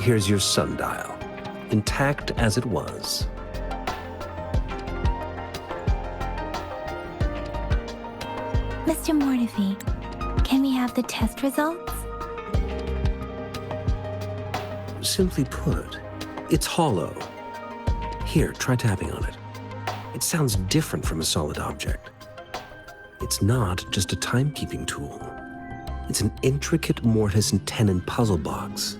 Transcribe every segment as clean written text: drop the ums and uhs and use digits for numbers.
Here's your sundial, intact as it was. Mr. Mortefi, can we have the test results? Simply put, it's hollow. Here, try tapping on it. It sounds different from a solid object. It's not just a timekeeping tool. It's an intricate mortise and tenon puzzle box.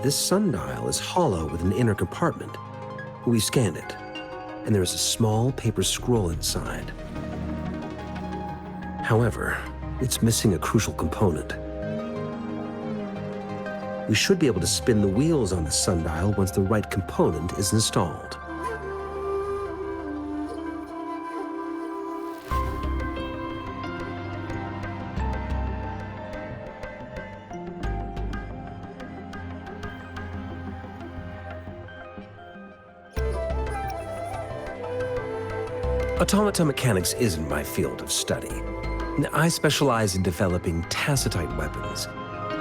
This sundial is hollow with an inner compartment. We scanned it, and there is a small paper scroll inside. However, it's missing a crucial component. We should be able to spin the wheels on the sundial once the right component is installed. Automata mechanics isn't my field of study. I specialize in developing tacitite weapons,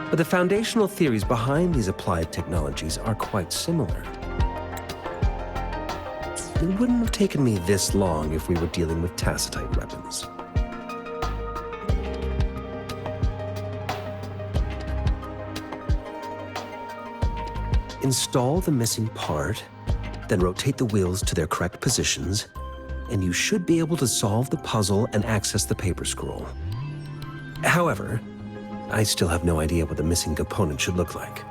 but the foundational theories behind these applied technologies are quite similar. It wouldn't have taken me this long if we were dealing with tacitite weapons. Install the missing part, then rotate the wheels to their correct positions, and you should be able to solve the puzzle and access the paper scroll. However, I still have no idea what the missing component should look like.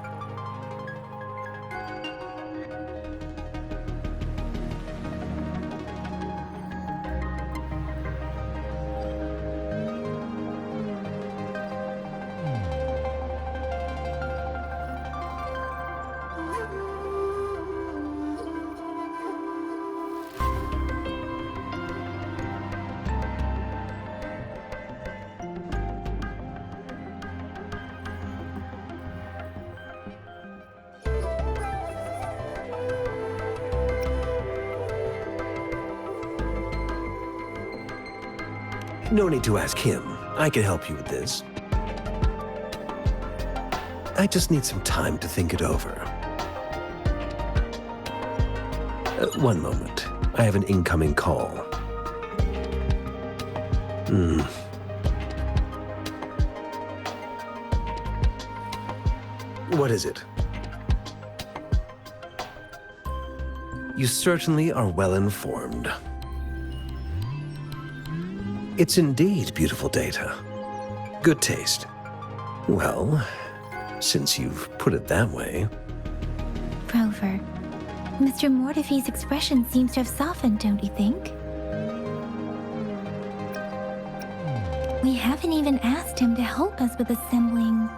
No need to ask him. I can help you with this. I just need some time to think it over. One moment. I have an incoming call. What is it? You certainly are well informed. It's indeed beautiful data. Good taste. Well, since you've put it that way. Rover, Mr. Mortefi's expression seems to have softened, don't you think? We haven't even asked him to help us with assembling.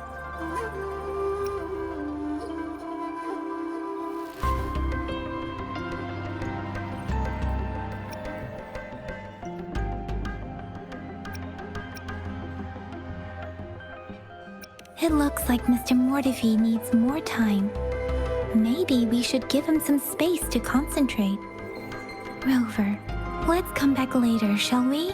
It looks like Mr. Mortefi needs more time. Maybe we should give him some space to concentrate. Rover, let's come back later, shall we?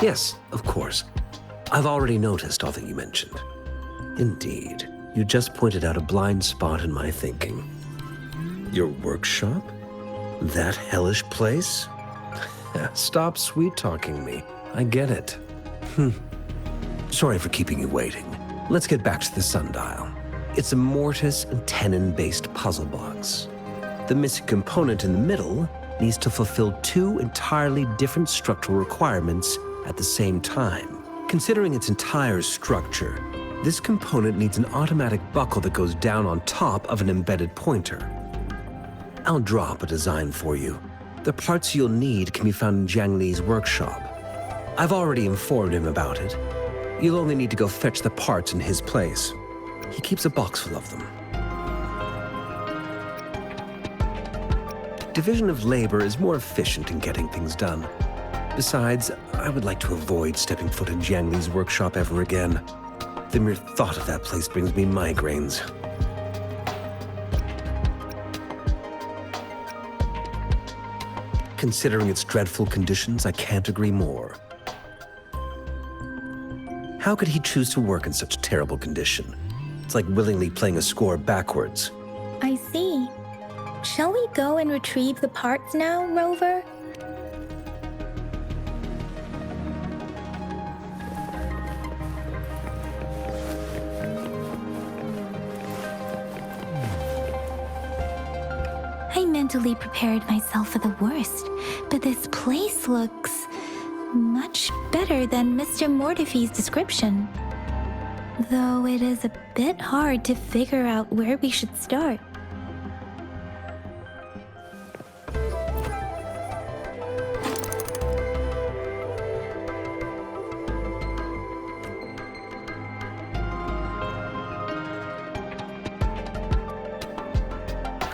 Yes, of course. I've already noticed all that you mentioned. Indeed, you just pointed out a blind spot in my thinking. Your workshop? That hellish place? Stop sweet-talking me. I get it. Sorry for keeping you waiting. Let's get back to the sundial. It's a mortise and tenon-based puzzle box. The missing component in the middle needs to fulfill two entirely different structural requirements at the same time. Considering its entire structure, this component needs an automatic buckle that goes down on top of an embedded pointer. I'll drop a design for you. The parts you'll need can be found in Jiang Li's workshop. I've already informed him about it. You'll only need to go fetch the parts in his place. He keeps a box full of them. Division of labor is more efficient in getting things done. Besides, I would like to avoid stepping foot in Jiang Li's workshop ever again. The mere thought of that place brings me migraines. Considering its dreadful conditions, I can't agree more. How could he choose to work in such terrible condition? It's like willingly playing a score backwards. I see. Shall we go and retrieve the parts now, Rover? I mentally prepared myself for the worst, but this place looks much better than Mr. Mortefi's description. Though it is a bit hard to figure out where we should start.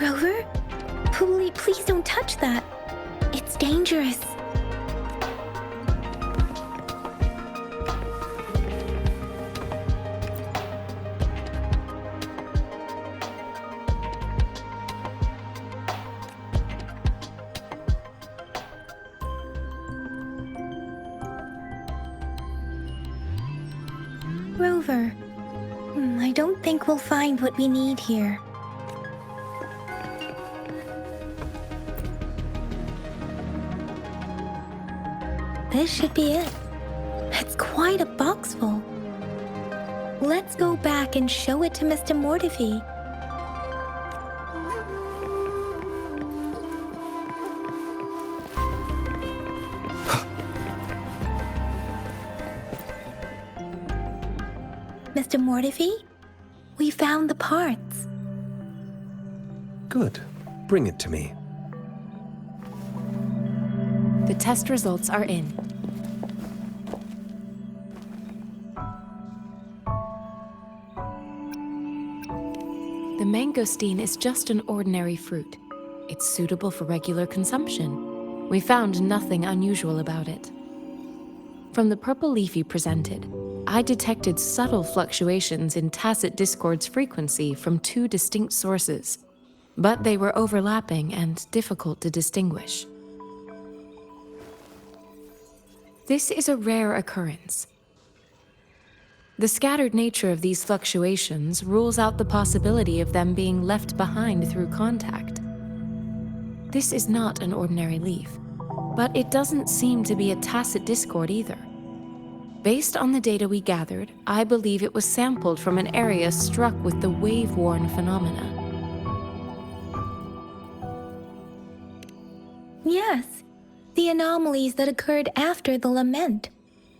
Rover? Please don't touch that. It's dangerous. Rover, I don't think we'll find what we need here. This should be it. It's quite a box full. Let's go back and show it to Mr. Mortefi. Mr. Mortefi, we found the parts. Good. Bring it to me. The test results are in. The mangosteen is just an ordinary fruit. It's suitable for regular consumption. We found nothing unusual about it. From the purple leaf you presented, I detected subtle fluctuations in tacit discord's frequency from two distinct sources, but they were overlapping and difficult to distinguish. This is a rare occurrence. The scattered nature of these fluctuations rules out the possibility of them being left behind through contact. This is not an ordinary leaf, but it doesn't seem to be a tacit discord either. Based on the data we gathered, I believe it was sampled from an area struck with the wave-worn phenomena. Yes, the anomalies that occurred after the lament,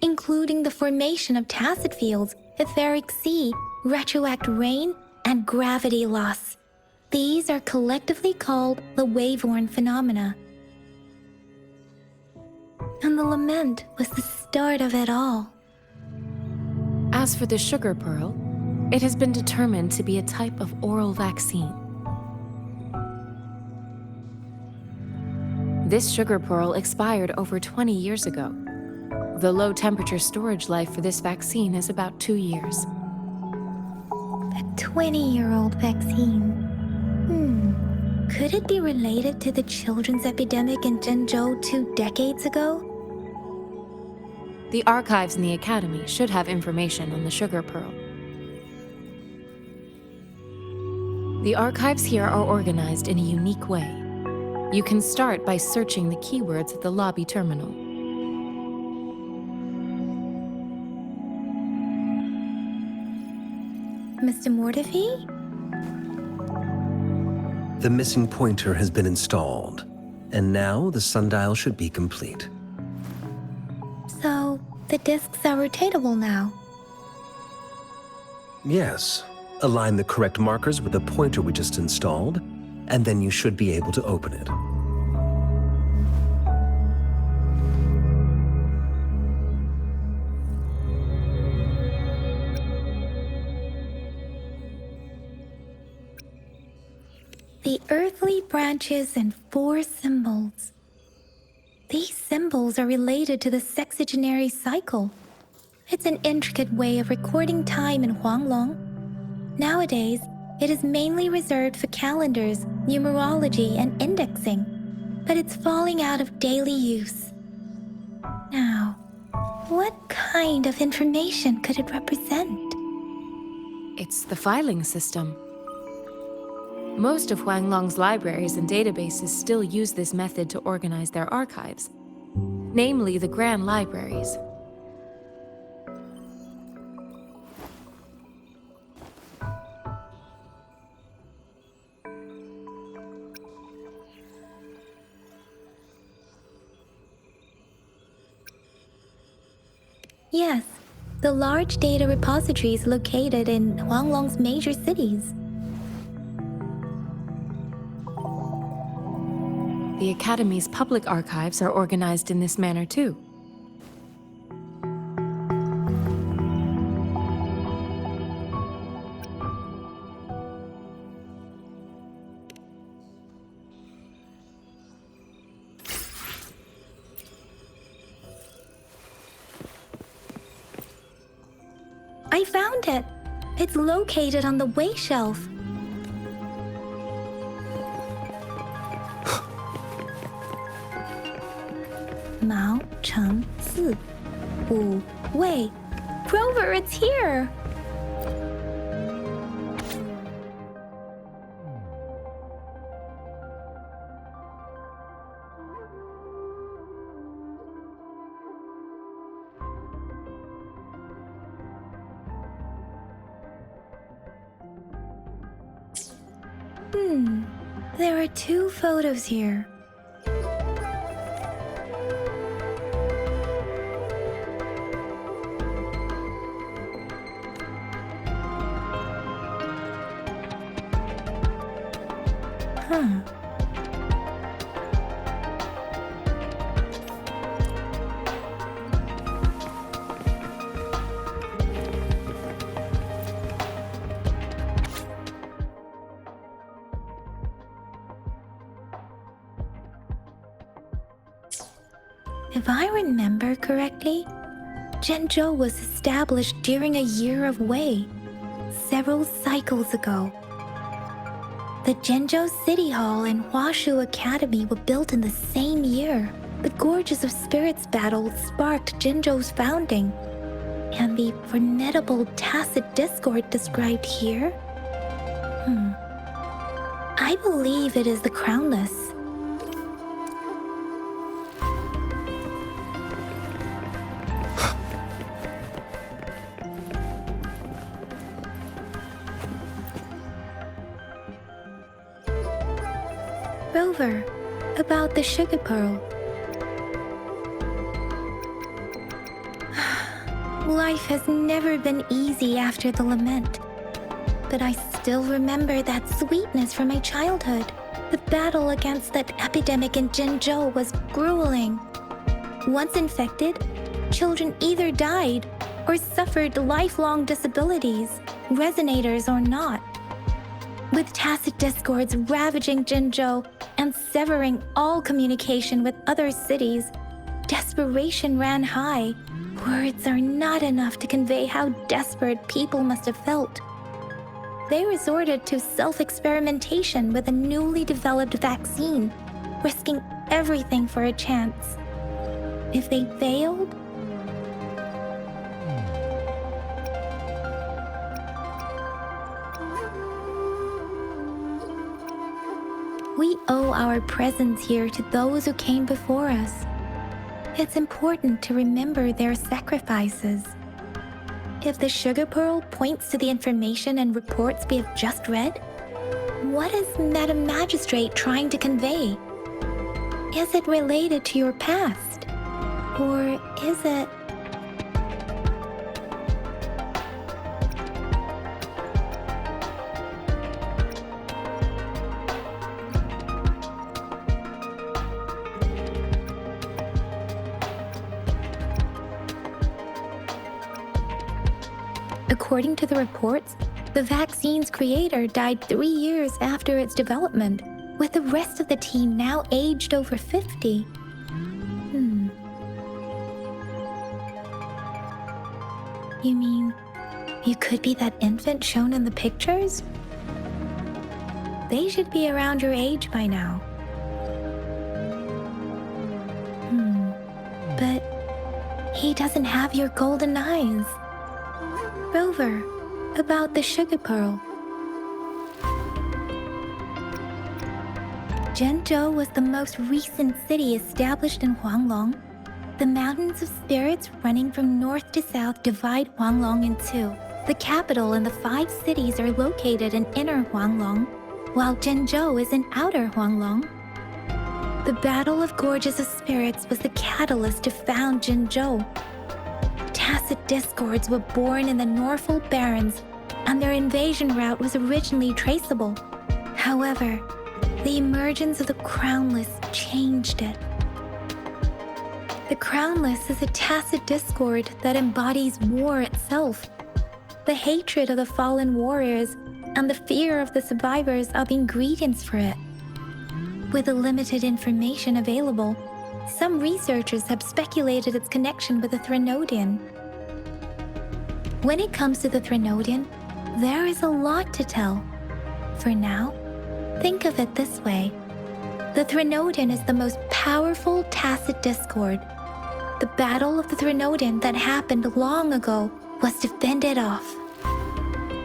including the formation of tacit fields, etheric sea, retroact rain, and gravity loss. These are collectively called the wave-worn phenomena. And the lament was the start of it all. As for the sugar pearl, it has been determined to be a type of oral vaccine. This sugar pearl expired over 20 years ago. The low-temperature storage life for this vaccine is about 2 years. A 20-year-old vaccine. Could it be related to the children's epidemic in Zhengzhou 2 decades ago? The archives in the Academy should have information on the sugar pearl. The archives here are organized in a unique way. You can start by searching the keywords at the lobby terminal. Mr. Mortefi? The missing pointer has been installed, and now the sundial should be complete. So, the discs are rotatable now. Yes. Align the correct markers with the pointer we just installed, and then you should be able to open it. The earthly branches and 4 symbols. These symbols are related to the sexagenary cycle. It's an intricate way of recording time in Huanglong. Nowadays, it is mainly reserved for calendars, numerology, and indexing, but it's falling out of daily use. Now, what kind of information could it represent? It's the filing system. Most of Huanglong's libraries and databases still use this method to organize their archives, namely the Grand Libraries. Yes, the large data repositories located in Huanglong's major cities. The Academy's public archives are organized in this manner too. I found it! It's located on the way shelf. Mao Cheng Si, Wu Wei. Grover, it's here! There are 2 photos here. If I remember correctly, Zhenzhou was established during a year of Wei, several cycles ago. The Zhenzhou City Hall and Huashu Academy were built in the same year. The Gorges of Spirits battle sparked Zhenzhou's founding. And the formidable tacit discord described here? I believe it is the Crownless. Rover, about the sugar pearl. Life has never been easy after the lament. But I still remember that sweetness from my childhood. The battle against that epidemic in Zhenzhou was grueling. Once infected, children either died or suffered lifelong disabilities, resonators or not. With tacit discords ravaging Zhenzhou and severing all communication with other cities, desperation ran high. Words are not enough to convey how desperate people must have felt. They resorted to self-experimentation with a newly developed vaccine, risking everything for a chance. If they failed, we owe our presence here to those who came before us. It's important to remember their sacrifices. If the sugar pearl points to the information and reports we have just read, what is Madam Magistrate trying to convey? Is it related to your past? Or is it... According to the reports, the vaccine's creator died 3 years after its development, with the rest of the team now aged over 50. You mean you could be that infant shown in the pictures? They should be around your age by now. But he doesn't have your golden eyes. Rover, about the sugar pearl. Zhenzhou was the most recent city established in Huanglong. The mountains of spirits running from north to south divide Huanglong in two. The capital and the 5 cities are located in inner Huanglong, while Zhenzhou is in outer Huanglong. The Battle of Gorges of Spirits was the catalyst to found Zhenzhou. Tacit discords were born in the Norfolk Barrens, and their invasion route was originally traceable. However, the emergence of the Crownless changed it. The Crownless is a tacit discord that embodies war itself. The hatred of the fallen warriors and the fear of the survivors are the ingredients for it. With the limited information available, some researchers have speculated its connection with the Threnodian. When it comes to the Threnodian, there is a lot to tell. For now, think of it this way. The Threnodian is the most powerful tacit discord. The Battle of the Threnodian that happened long ago was to fend it off.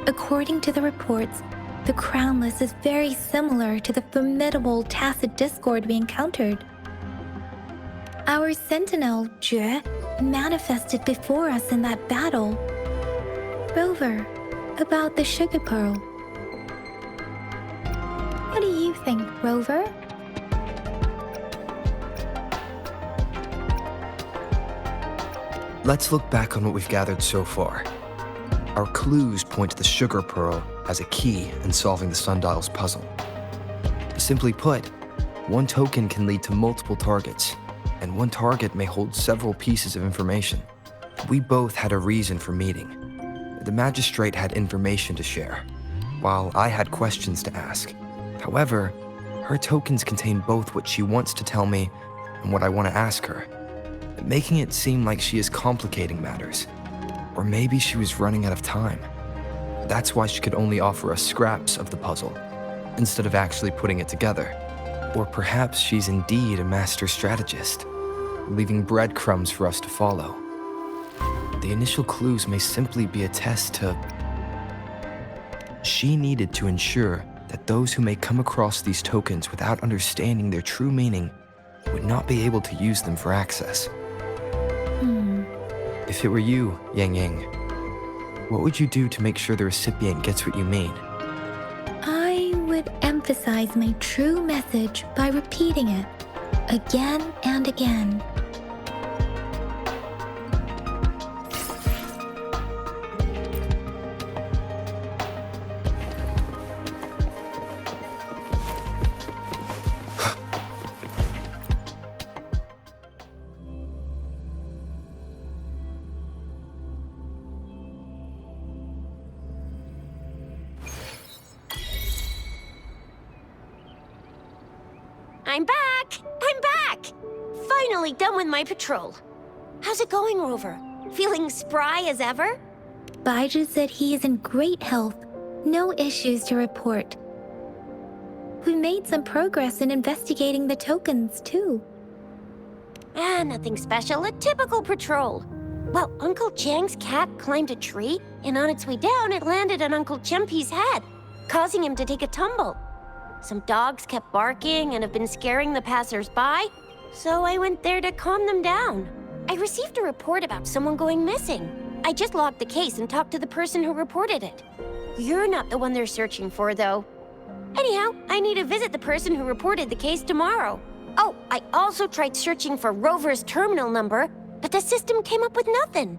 According to the reports, the Crownless is very similar to the formidable tacit discord we encountered. Our sentinel, Jue, manifested before us in that battle. Rover, about the sugar pearl. What do you think, Rover? Let's look back on what we've gathered so far. Our clues point to the sugar pearl as a key in solving the sundial's puzzle. Simply put, one token can lead to multiple targets, and one target may hold several pieces of information. We both had a reason for meeting. The magistrate had information to share, while I had questions to ask. However, her tokens contain both what she wants to tell me and what I want to ask her, making it seem like she is complicating matters. Or maybe she was running out of time. That's why she could only offer us scraps of the puzzle, instead of actually putting it together. Or perhaps she's indeed a master strategist, leaving breadcrumbs for us to follow. The initial clues may simply be a test to... She needed to ensure that those who may come across these tokens without understanding their true meaning would not be able to use them for access. If it were you, Yang Yang, what would you do to make sure the recipient gets what you mean? I would emphasize my true message by repeating it again and again. I'm back! I'm back! Finally done with my patrol. How's it going, Rover? Feeling spry as ever? Baiju said he is in great health. No issues to report. We made some progress in investigating the tokens, too. Nothing special. A typical patrol. Well, Uncle Chang's cat climbed a tree, and on its way down, it landed on Uncle Chempi's head, causing him to take a tumble. Some dogs kept barking and have been scaring the passers-by, so I went there to calm them down. I received a report about someone going missing. I just logged the case and talked to the person who reported it. You're not the one they're searching for, though. Anyhow, I need to visit the person who reported the case tomorrow. Oh, I also tried searching for Rover's terminal number, but the system came up with nothing.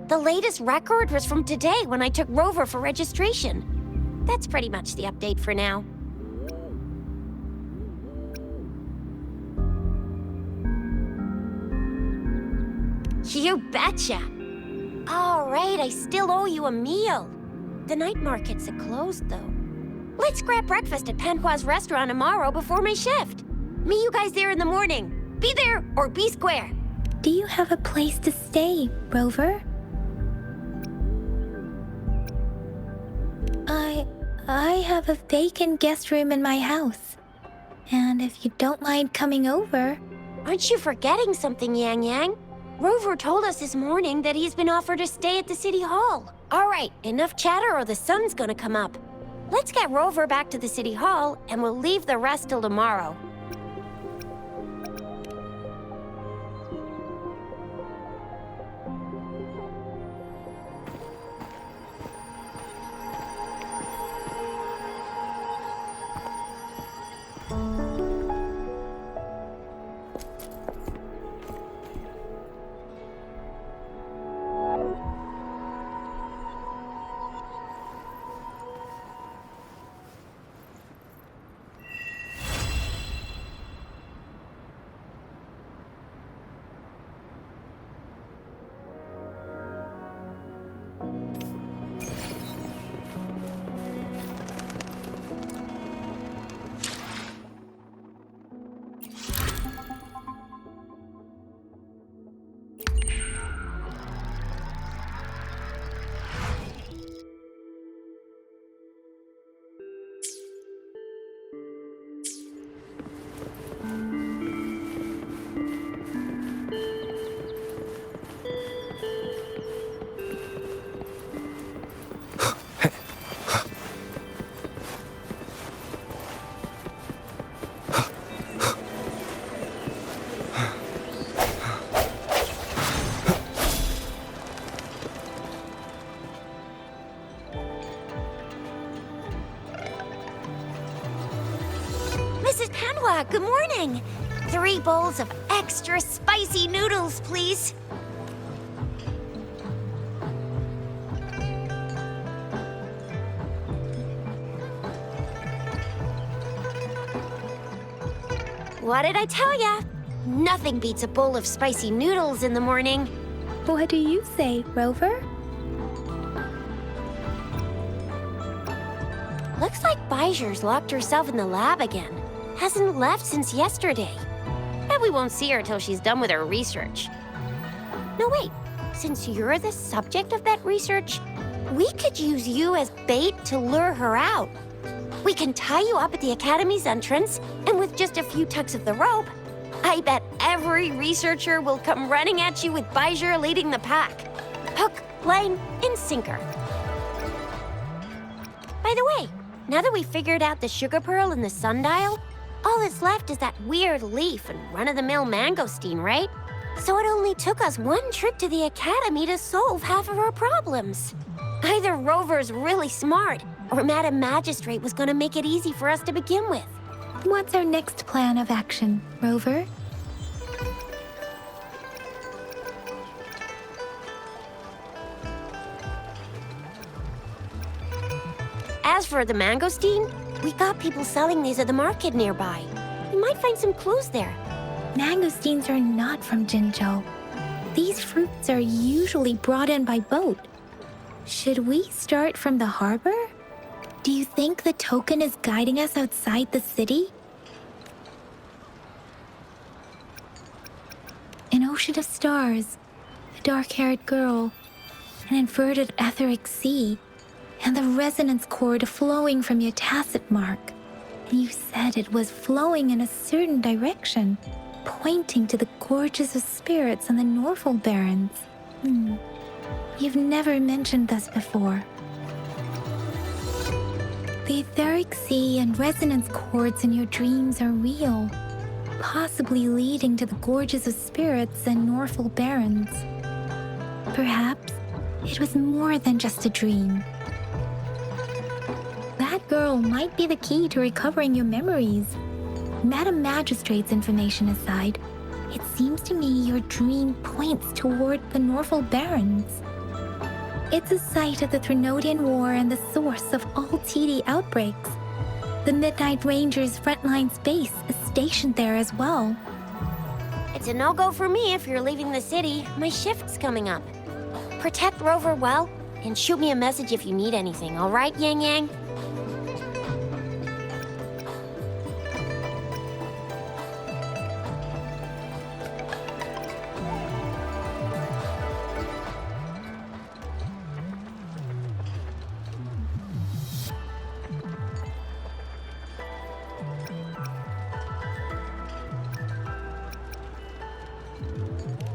The latest record was from today when I took Rover for registration. That's pretty much the update for now. You betcha! All right, I still owe you a meal. The night markets are closed, though. Let's grab breakfast at Panhua's restaurant tomorrow before my shift. Meet you guys there in the morning. Be there or be square. Do you have a place to stay, Rover? I have a vacant guest room in my house. And if you don't mind coming over... Aren't you forgetting something, Yang Yang? Rover told us this morning that he's been offered a stay at the City Hall. All right, enough chatter or the sun's gonna come up. Let's get Rover back to the City Hall, and we'll leave the rest till tomorrow. Mrs. Panwa, good morning. 3 bowls of extra spicy noodles, please. What did I tell ya? Nothing beats a bowl of spicy noodles in the morning. What do you say, Rover? Looks like Bijou's locked herself in the lab again. Hasn't left since yesterday. Bet we won't see her till she's done with her research. No, wait. Since you're the subject of that research, we could use you as bait to lure her out. We can tie you up at the Academy's entrance, and with just a few tugs of the rope, I bet every researcher will come running at you with Bijou leading the pack. Hook, line, and sinker. By the way, now that we've figured out the sugar pearl and the sundial, all that's left is that weird leaf and run-of-the-mill mangosteen, right? So it only took us 1 trip to the Academy to solve half of our problems. Either Rover's really smart, or Madam Magistrate was gonna make it easy for us to begin with. What's our next plan of action, Rover? As for the mangosteen, we got people selling these at the market nearby. We might find some clues there. Mangosteens are not from Jinzhou. These fruits are usually brought in by boat. Should we start from the harbor? Do you think the token is guiding us outside the city? An ocean of stars, a dark-haired girl, an inverted etheric sea, and the resonance cord flowing from your tacit mark. And you said it was flowing in a certain direction, pointing to the gorges of spirits and the Norfolk Barrens. You've never mentioned this before. The etheric sea and resonance cords in your dreams are real, possibly leading to the gorges of spirits and Norfolk Barrens. Perhaps it was more than just a dream. That girl might be the key to recovering your memories. Madam Magistrate's information aside, it seems to me your dream points toward the Norfolk Barrens. It's a site of the Trinodian War and the source of all TD outbreaks. The Midnight Rangers' frontline base is stationed there as well. It's a no-go for me if you're leaving the city. My shift's coming up. Protect Rover well, and shoot me a message if you need anything, all right, Yang Yang?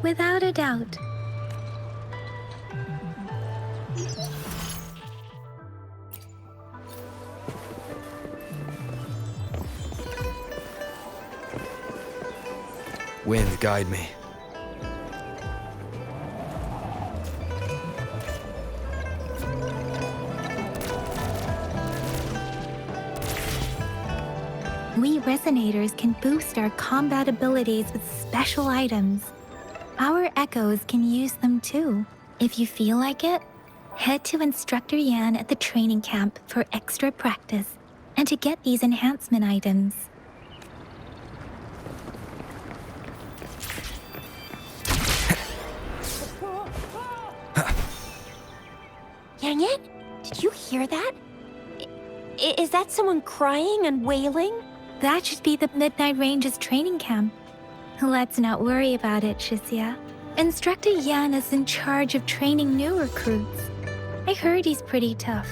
Without a doubt. Wind, guide me. We resonators can boost our combat abilities with special items. Our echoes can use them too. If you feel like it, head to Instructor Yan at the training camp for extra practice and to get these enhancement items. Yang Yan, did you hear that? Is that someone crying and wailing? That should be the Midnight Range's training camp. Let's not worry about it, Shisia. Instructor Yan is in charge of training new recruits. I heard he's pretty tough,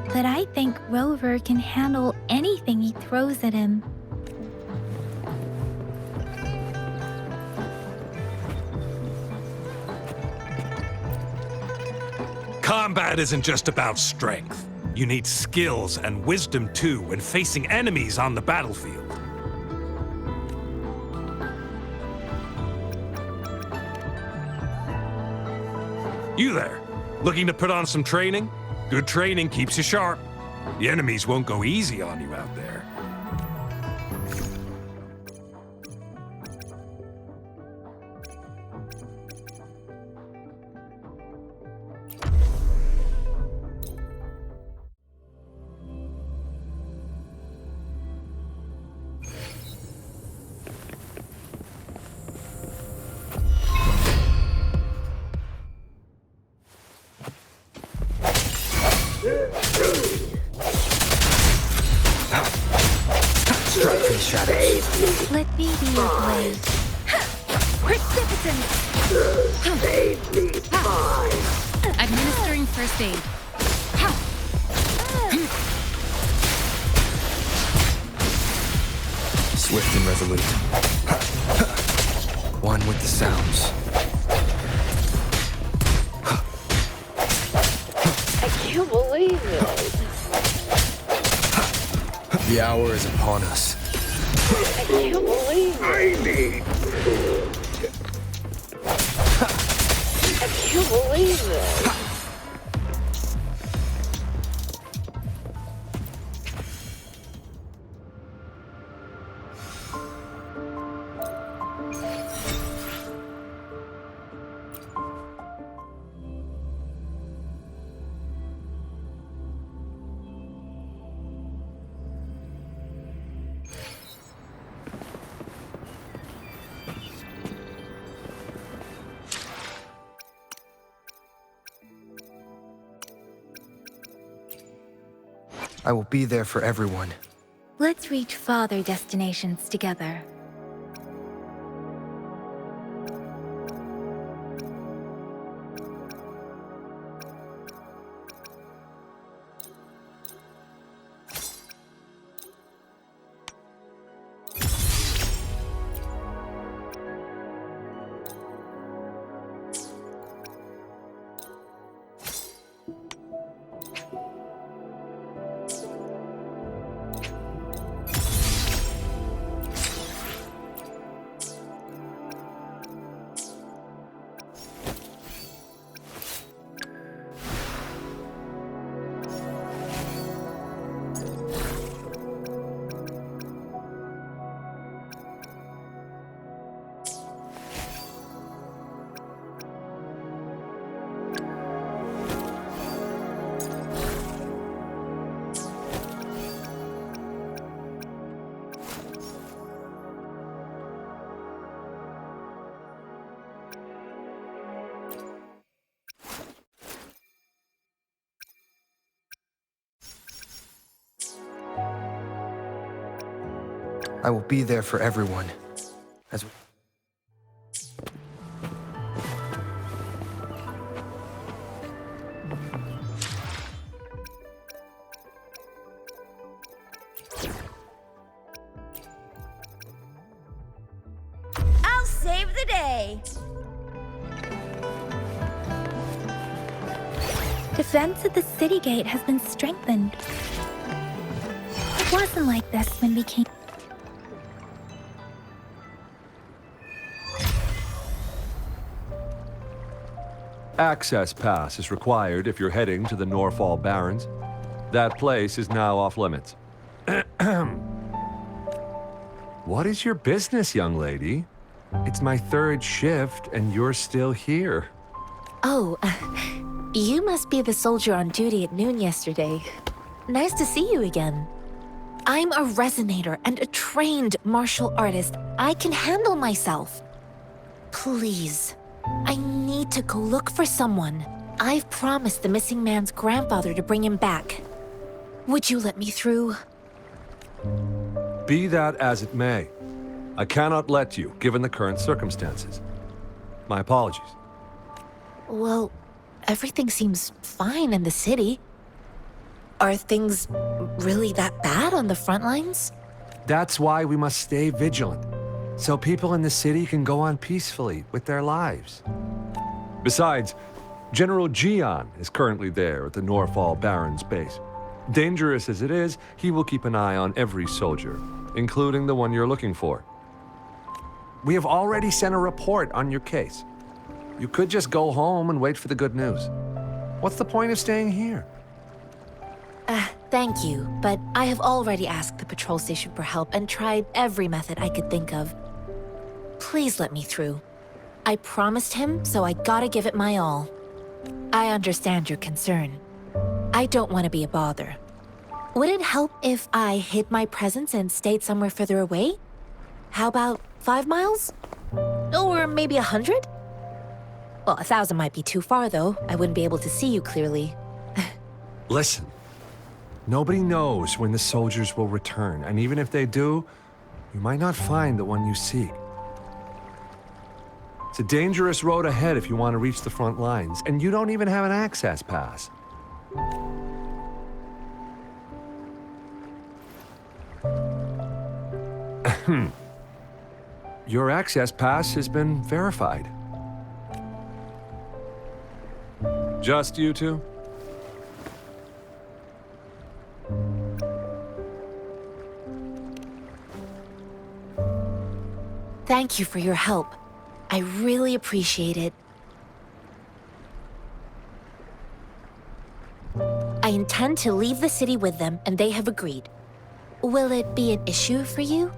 but I think Rover can handle anything he throws at him. Combat isn't just about strength. You need skills and wisdom too when facing enemies on the battlefield. You there, looking to put on some training? Good training keeps you sharp. The enemies won't go easy on you out there. Strike from the shadows. Let me be your blade. Precipitance! Administering first aid. Swift and resolute. One with the sounds. I can't believe it. The hour is upon us. I can't believe it. I can't believe it. I will be there for everyone. Let's reach farther destinations together. I will be there for everyone. As I'll save the day. Defense at the city gate has been strengthened. It wasn't like this when we came. Access pass is required if you're heading to the Norfall Barrens. That place is now off limits. What is your business, young lady? It's my third shift, and you're still here. Oh, you must be the soldier on duty at noon yesterday. Nice to see you again. I'm a resonator and a trained martial artist. I can handle myself. Please, I need to go look for someone. I've promised the missing man's grandfather to bring him back. Would you let me through? Be that as it may, I cannot let you, given the current circumstances. My apologies. Well, everything seems fine in the city. Are things really that bad on the front lines? That's why we must stay vigilant, so people in the city can go on peacefully with their lives. Besides, General Jian is currently there at the Norfall Barrens base. Dangerous as it is, he will keep an eye on every soldier, including the one you're looking for. We have already sent a report on your case. You could just go home and wait for the good news. What's the point of staying here? Thank you, but I have already asked the patrol station for help and tried every method I could think of. Please let me through. I promised him, so I gotta give it my all. I understand your concern. I don't want to be a bother. Would it help if I hid my presence and stayed somewhere further away? How about 5 miles? Or maybe 100? Well, 1,000 might be too far, though. I wouldn't be able to see you clearly. Listen, nobody knows when the soldiers will return, and even if they do, you might not find the one you seek. It's a dangerous road ahead if you want to reach the front lines, and you don't even have an access pass. Your access pass has been verified. Just you two? Thank you for your help. I really appreciate it. I intend to leave the city with them, and they have agreed. Will it be an issue for you?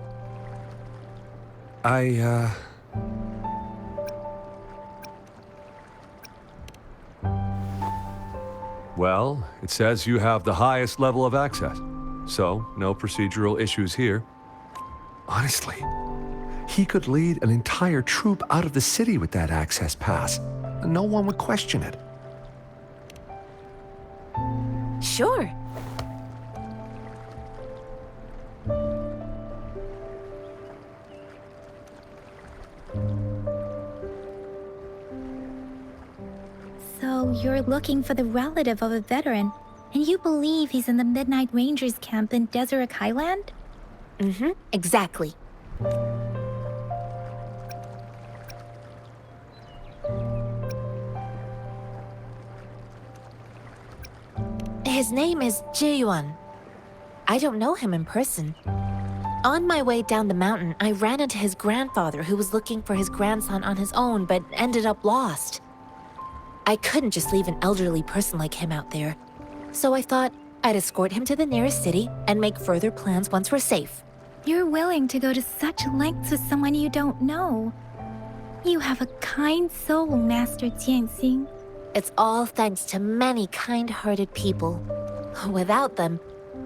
Well, it says you have the highest level of access, so no procedural issues here. Honestly, he could lead an entire troop out of the city with that access pass, and no one would question it. Sure. So you're looking for the relative of a veteran, and you believe he's in the Midnight Rangers camp in Deseret Highland? Mm-hmm, exactly. His name is Ji-yuan. I don't know him in person. On my way down the mountain, I ran into his grandfather who was looking for his grandson on his own but ended up lost. I couldn't just leave an elderly person like him out there, so I thought I'd escort him to the nearest city and make further plans once we're safe. You're willing to go to such lengths with someone you don't know. You have a kind soul, Master Jianxing. It's all thanks to many kind-hearted people. Without them,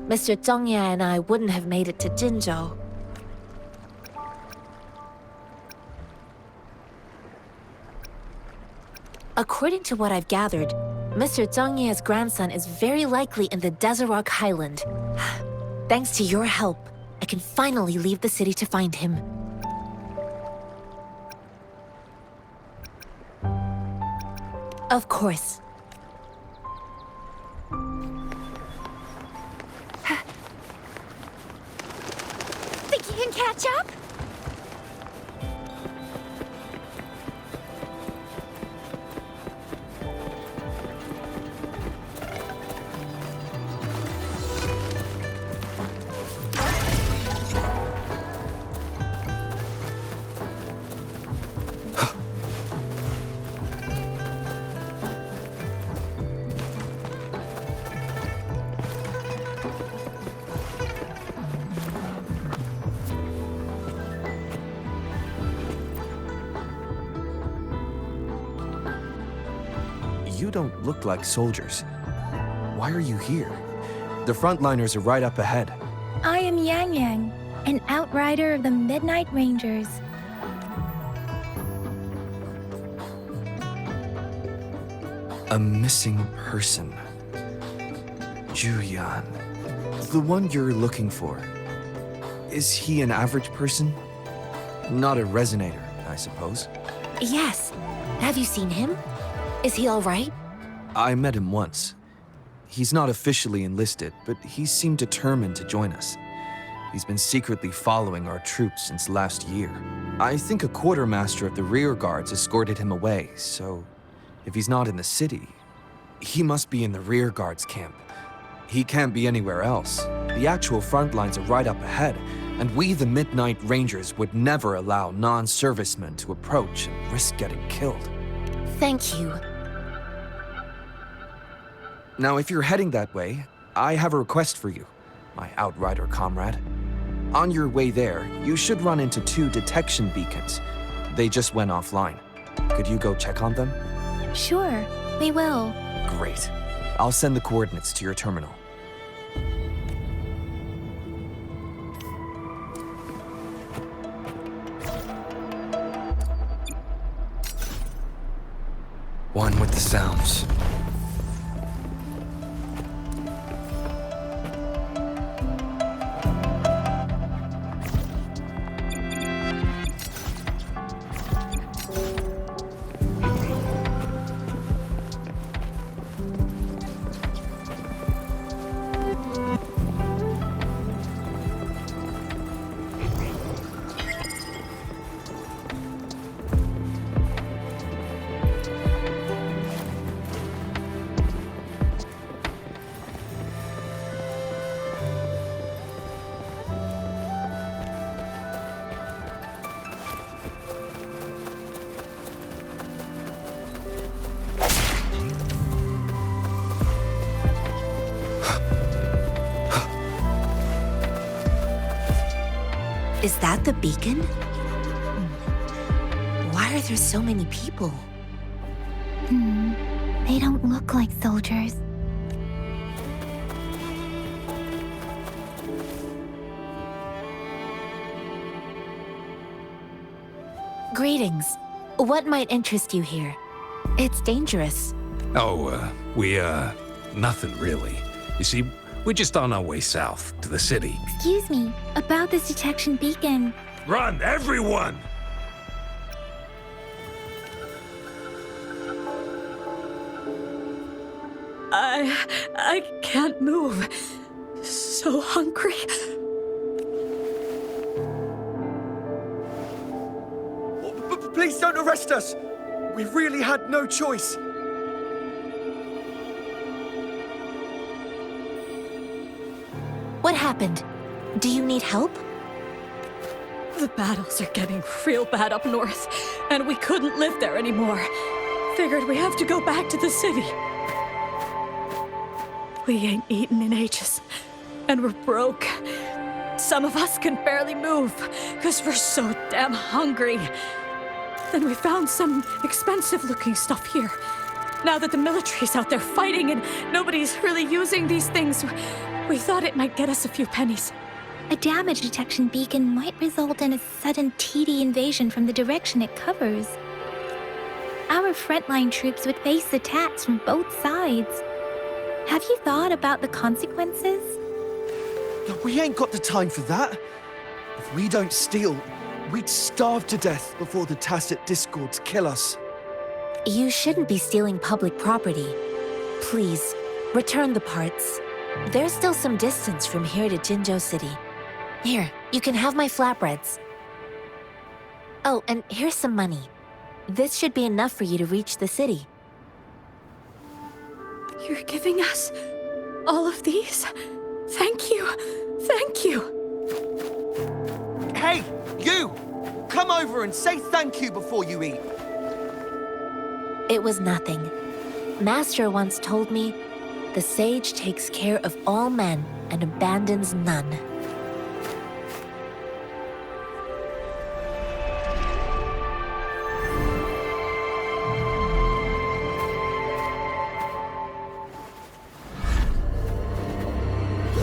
Mr. Zhongye and I wouldn't have made it to Jinzhou. According to what I've gathered, Mr. Zhongye's grandson is very likely in the Deseret Highland. Thanks to your help, I can finally leave the city to find him. Of course. Think you can catch up? you don't look like soldiers. Why are you here? The frontliners are right up ahead. I am Yang Yang, an outrider of the Midnight Rangers. A missing person. Julian. The one you're looking for. Is he an average person? Not a resonator, I suppose. Yes. Have you seen him? Is he all right? I met him once. He's not officially enlisted, but he seemed determined to join us. He's been secretly following our troops since last year. I think a quartermaster of the rear guards escorted him away, so if he's not in the city, he must be in the rear guards camp. He can't be anywhere else. The actual front lines are right up ahead, and we, the Midnight Rangers, would never allow non-servicemen to approach and risk getting killed. Thank you. Now, if you're heading that way, I have a request for you, my outrider comrade. On your way there, you should run into 2 detection beacons. They just went offline. Could you go check on them? Sure, we will. Great. I'll send the coordinates to your terminal. One with the sounds. Is that the beacon? Why are there so many people? They don't look like soldiers. Greetings. What might interest you here? It's dangerous. Nothing really. You see, we're just on our way south to the city. Excuse me, about this detection beacon. Run, everyone! I can't move. So hungry. Please don't arrest us! We really had no choice. What happened? Do you need help? The battles are getting real bad up north, and we couldn't live there anymore. Figured we have to go back to the city. We ain't eaten in ages, and we're broke. Some of us can barely move, because we're so damn hungry. Then we found some expensive-looking stuff here. Now that the military's out there fighting and nobody's really using these things, we thought it might get us a few pennies. A damage detection beacon might result in a sudden TD invasion from the direction it covers. Our frontline troops would face attacks from both sides. Have you thought about the consequences? We ain't got the time for that. If we don't steal, we'd starve to death before the Tacit Discords kill us. You shouldn't be stealing public property. Please, return the parts. There's still some distance from here to Jinzhou City. Here, you can have my flatbreads. Oh, and here's some money. This should be enough for you to reach the city. You're giving us all of these? Thank you. Thank you. Hey, you! Come over and say thank you before you eat. It was nothing. Master once told me, the sage takes care of all men and abandons none.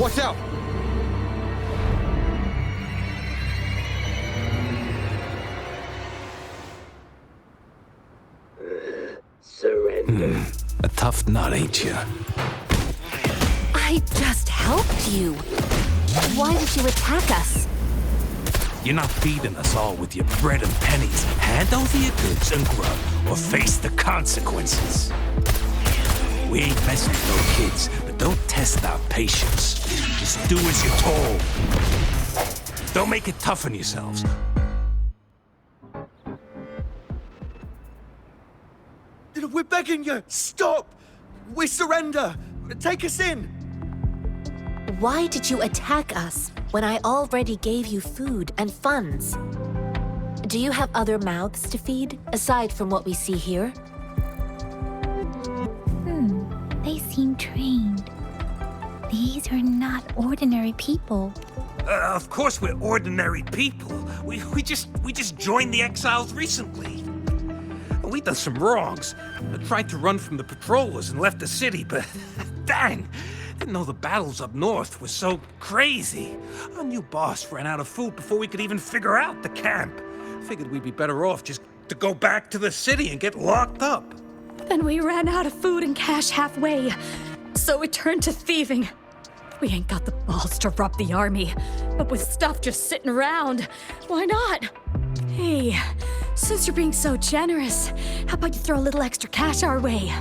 Watch out! Surrender. A tough nut, ain't you? I just helped you. Why did you attack us? You're not feeding us all with your bread and pennies. Hand over your goods and grub, or face the consequences. We ain't messing with no kids, but don't test our patience. Just do as you're told. Don't make it tough on yourselves. We're begging you! Stop! We surrender! Take us in! Why did you attack us when I already gave you food and funds? Do you have other mouths to feed, aside from what we see here? They seem trained. These are not ordinary people. Of course we're ordinary people. We just joined the exiles recently. We done some wrongs. I tried to run from the patrollers and left the city, but dang, didn't know the battles up north were so crazy. Our new boss ran out of food before we could even figure out the camp. Figured we'd be better off just to go back to the city and get locked up. Then we ran out of food and cash halfway, so we turned to thieving. We ain't got the balls to rob the army, but with stuff just sitting around, why not? Hey, since you're being so generous, how about you throw a little extra cash our way?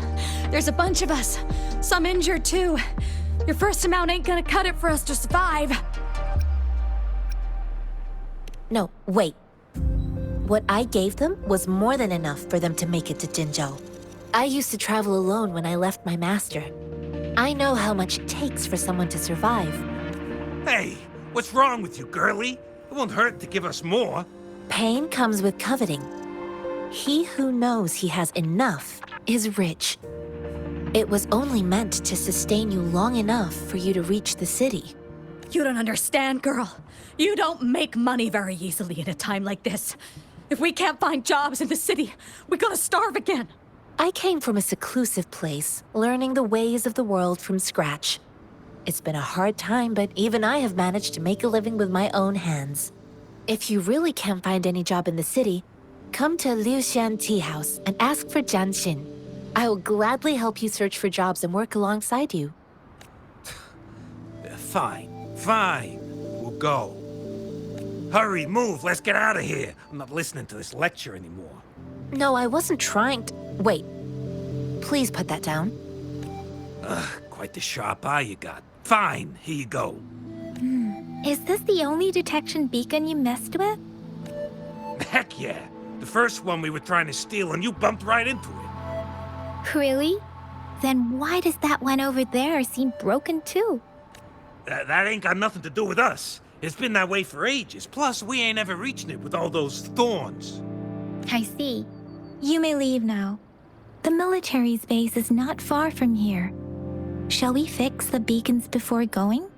There's a bunch of us, some injured too. Your first amount ain't gonna cut it for us to survive. No, wait. What I gave them was more than enough for them to make it to Jinzhou. I used to travel alone when I left my master. I know how much it takes for someone to survive. Hey, what's wrong with you, girlie? It won't hurt to give us more. Pain comes with coveting. He who knows he has enough is rich. It was only meant to sustain you long enough for you to reach the city. You don't understand, girl. You don't make money very easily in a time like this. If we can't find jobs in the city, we're gonna starve again. I came from a seclusive place, learning the ways of the world from scratch. It's been a hard time, but even I have managed to make a living with my own hands. If you really can't find any job in the city, come to Liu Xian Tea House and ask for Jian Xin. I will gladly help you search for jobs and work alongside you. Fine. We'll go. Hurry, move, let's get out of here. I'm not listening to this lecture anymore. No, I wasn't trying to... Wait. Please put that down. Quite the sharp eye you got. Fine, here you go. Is this the only detection beacon you messed with? Heck yeah. The first one we were trying to steal and you bumped right into it. Really? Then why does that one over there seem broken too? That ain't got nothing to do with us. It's been that way for ages. Plus, we ain't ever reaching it with all those thorns. I see. You may leave now. The military's base is not far from here. Shall we fix the beacons before going?